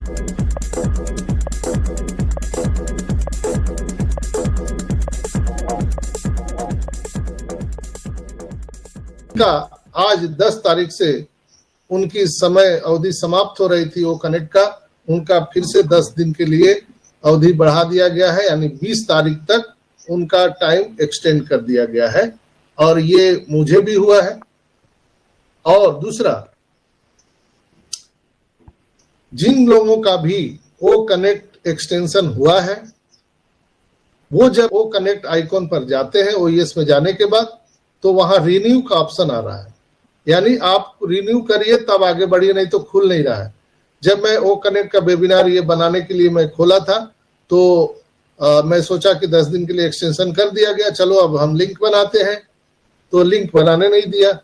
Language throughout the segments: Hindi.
का आज 10 तारीख से उनकी समय अवधि समाप्त हो रही थी वो कनेक्ट का, उनका फिर से 10 दिन के लिए अवधि बढ़ा दिया गया है, यानी 20 तारीख तक उनका टाइम एक्सटेंड कर दिया गया है। और ये मुझे भी हुआ है। और दूसरा, जिन लोगों का भी वो कनेक्ट एक्सटेंशन हुआ है, वो जब वो कनेक्ट आइकॉन पर जाते हैं ओईएस में जाने के बाद, तो वहां रिन्यू का ऑप्शन आ रहा है, यानी आप रिन्यू करिए तब आगे बढ़िए, नहीं तो खुल नहीं रहा है। जब मैं ओ कनेक्ट का वेबिनार ये बनाने के लिए मैं खोला था, तो मैं सोचा कि 10 दिन के लिए एक्सटेंशन कर दिया गया, चलो अब हम लिंक बनाते हैं, तो लिंक बनाने नहीं दिया।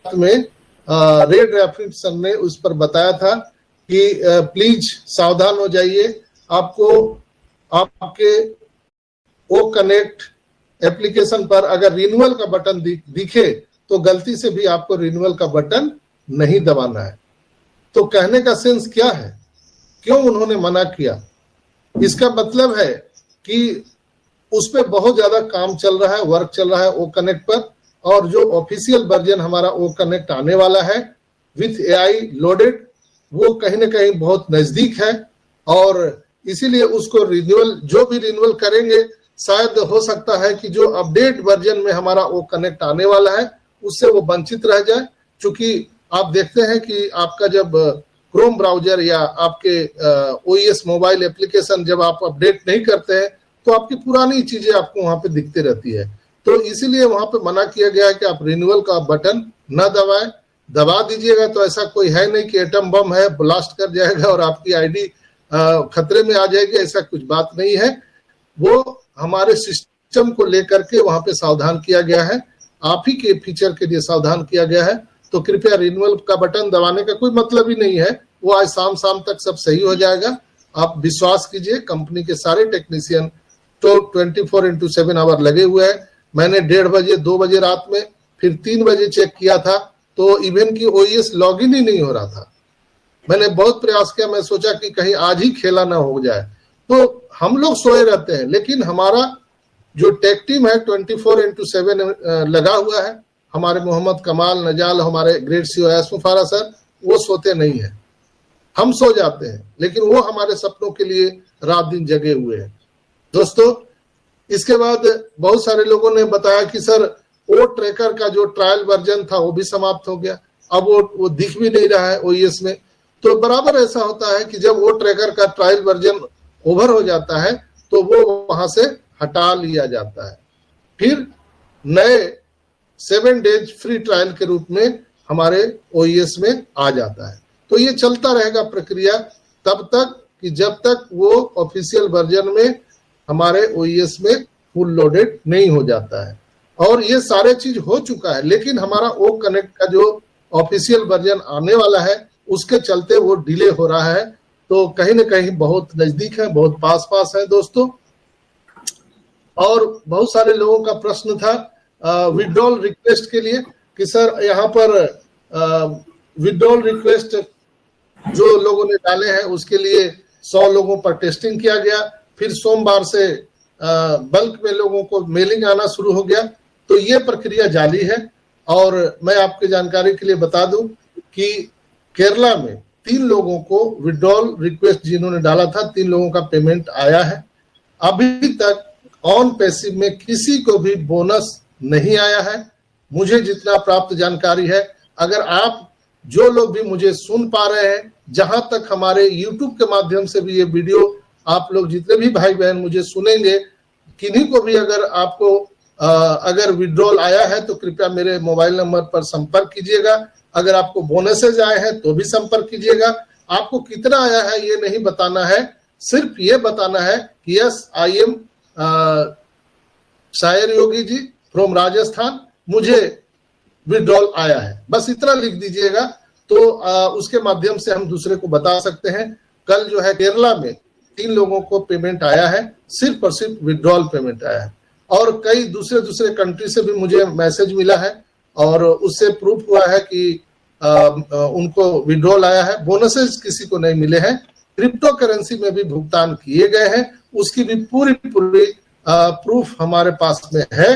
में रेड रेफरेंस सर ने उस पर बताया था कि प्लीज सावधान हो जाइए, आपको आपके ओ कनेक्ट एप्लीकेशन पर अगर रिन्यूअल का बटन दिखे तो गलती से भी आपको रिन्यूअल का बटन नहीं दबाना है। तो कहने का सेंस क्या है, क्यों उन्होंने मना किया? इसका मतलब है कि उस पर बहुत ज्यादा काम चल रहा है, वर्क चल रहा है ओ कनेक्ट पर, और जो ऑफिशियल वर्जन हमारा ओ कनेक्ट आने वाला है विथ एआई लोडेड, वो कहीं ना कहीं बहुत नजदीक है। और इसीलिए उसको रिन्यूअल, जो भी रिन्यूअल करेंगे, शायद हो सकता है कि जो अपडेट वर्जन में हमारा ओ कनेक्ट आने वाला है उससे वो वंचित रह जाए। क्योंकि आप देखते हैं कि आपका जब क्रोम ब्राउजर या आपके ओईएस मोबाइल एप्लीकेशन जब आप अपडेट नहीं करते हैं तो आपकी पुरानी चीजें आपको वहां पे दिखती रहती है। तो इसीलिए वहां पे मना किया गया है कि आप रिन्यूअल का बटन न दबाएं। दबा दीजिएगा तो ऐसा कोई है नहीं कि एटम बम है, ब्लास्ट कर जाएगा और आपकी आईडी खतरे में आ जाएगी, ऐसा कुछ बात नहीं है। वो हमारे सिस्टम को लेकर के वहां पे सावधान किया गया है, आप ही के फीचर के लिए सावधान किया गया है। तो कृपया रिन्यूअल का बटन दबाने का कोई मतलब ही नहीं है, वो आज शाम तक सब सही हो जाएगा। आप विश्वास कीजिए, कंपनी के सारे टेक्नीशियन तो 24/7 आवर लगे हुए हैं। मैंने 1:30 बजे, 2 बजे रात में, फिर 3 बजे चेक किया था तो इवन की ओईएस लॉगिन ही नहीं हो रहा था। मैंने बहुत प्रयास किया, मैं सोचा कि कहीं आज ही खेला ना हो जाए। तो हम लोग सोए रहते हैं, लेकिन हमारा जो टेक टीम है 24/7 लगा हुआ है। हमारे मोहम्मद कमाल, नजाल, हमारे ग्रेट सीईओ मुफारा सर, वो सोते नहीं है। हम सो जाते हैं, लेकिन वो हमारे सपनों के लिए रात दिन जगे हुए हैं। दोस्तों, इसके बाद बहुत सारे लोगों ने बताया कि सर ओ ट्रैकर का जो ट्रायल वर्जन था वो भी समाप्त हो गया, अब वो दिख भी नहीं रहा है ओईएस में। तो बराबर ऐसा होता है कि जब वो ट्रैकर का ट्रायल वर्जन ओवर हो जाता है तो वो वहां से हटा लिया जाता है, फिर नए 7 डेज फ्री ट्रायल के रूप में हमारे ओईएस में आ जाता है। तो ये चलता रहेगा प्रक्रिया तब तक कि जब तक वो ऑफिशियल वर्जन में हमारे ओईएस में फुल लोडेड नहीं हो जाता है। और ये सारे चीज हो चुका है, लेकिन हमारा ओ कनेक्ट का जो ऑफिशियल वर्जन आने वाला है उसके चलते वो डिले हो रहा है। तो कहीं ना कहीं बहुत नजदीक है, बहुत पास है दोस्तों। और बहुत सारे लोगों का प्रश्न था विड्रॉल रिक्वेस्ट के लिए कि सर यहाँ पर विड्रॉल रिक्वेस्ट जो लोगों ने डाले हैं उसके लिए 100 लोगों पर टेस्टिंग किया गया, फिर सोमवार से बल्क में लोगों को मेलिंग आना शुरू हो गया। तो ये प्रक्रिया जारी है। और मैं आपकी जानकारी के लिए बता दूं कि केरला में 3 लोगों को विड्रॉल रिक्वेस्ट जिन्होंने डाला था, 3 लोगों का पेमेंट आया है। अभी तक ऑन पैसिव में किसी को भी बोनस नहीं आया है, मुझे जितना प्राप्त जानकारी है। अगर आप जो लोग भी मुझे सुन पा रहे हैं, जहां तक हमारे YouTube के माध्यम से भी ये वीडियो आप लोग जितने भी भाई बहन मुझे सुनेंगे, किन्हीं को भी अगर आपको अगर विड्रॉल आया है तो कृपया मेरे मोबाइल नंबर पर संपर्क कीजिएगा। अगर आपको बोनसेज आए हैं तो भी संपर्क कीजिएगा। आपको कितना आया है ये नहीं बताना है, सिर्फ ये बताना है कि यस आई एम शायर योगी जी फ्रॉम राजस्थान, मुझे विड्रॉल आया है, बस इतना लिख दीजिएगा। तो उसके माध्यम से हम दूसरे को बता सकते हैं। कल जो है केरला में 3 लोगों को पेमेंट आया है, सिर्फ और सिर्फ विड्रॉल पेमेंट आया है। और कई दूसरे कंट्री से भी मुझे मैसेज मिला है और उससे प्रूफ हुआ है कि उनको विड्रॉल आया है। बोनसेस किसी को नहीं मिले हैं। क्रिप्टो करेंसी में भी भुगतान किए गए हैं, उसकी भी पूरी प्रूफ हमारे पास में है।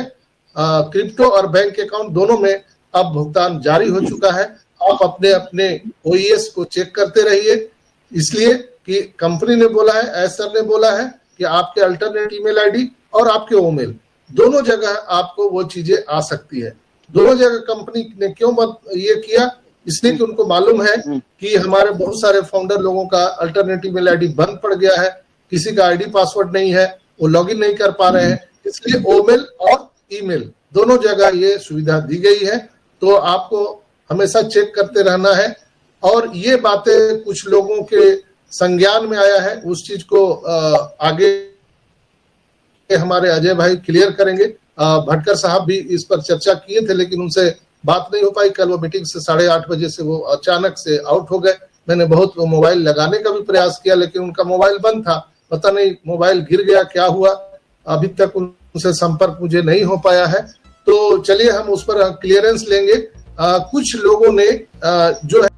क्रिप्टो और बैंक अकाउंट दोनों में अब भुगतान जारी हो चुका है। आप अपने अपने ओईएस को चेक करते रहिए, इसलिए कि कंपनी ने बोला है, एसर ने बोला है कि आपके अल्टरनेट ईमेल आईडी और आपके ओमेल दोनों जगह आपको वो चीजें आ सकती है। दोनों जगह कंपनी ने क्यों ये किया? इसलिए कि उनको मालूम है कि हमारे बहुत सारे फाउंडर लोगों का अल्टरनेट ईमेल आईडी बंद पड़ गया है, किसी का आईडी पासवर्ड नहीं है, वो लॉगिन नहीं कर पा रहे हैं, इसलिए ओमेल और ईमेल दोनों जगह ये सुविधा दी गई है। तो आपको हमेशा चेक करते रहना है। और ये बातें कुछ लोगों के संज्ञान में आया है, उस चीज को आगे हमारे अजय भाई क्लियर करेंगे। भटकर साहब भी इस पर चर्चा किए थे, लेकिन उनसे बात नहीं हो पाई। कल वो मीटिंग से 8:30 बजे से वो अचानक से आउट हो गए। मैंने बहुत मोबाइल लगाने का भी प्रयास किया, लेकिन उनका मोबाइल बंद था। पता नहीं मोबाइल गिर गया, क्या हुआ, अभी तक उनसे संपर्क मुझे नहीं हो पाया है। तो चलिए हम उस पर क्लियरेंस लेंगे। कुछ लोगों ने जो है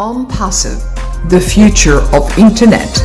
OnPassive, the future of internet.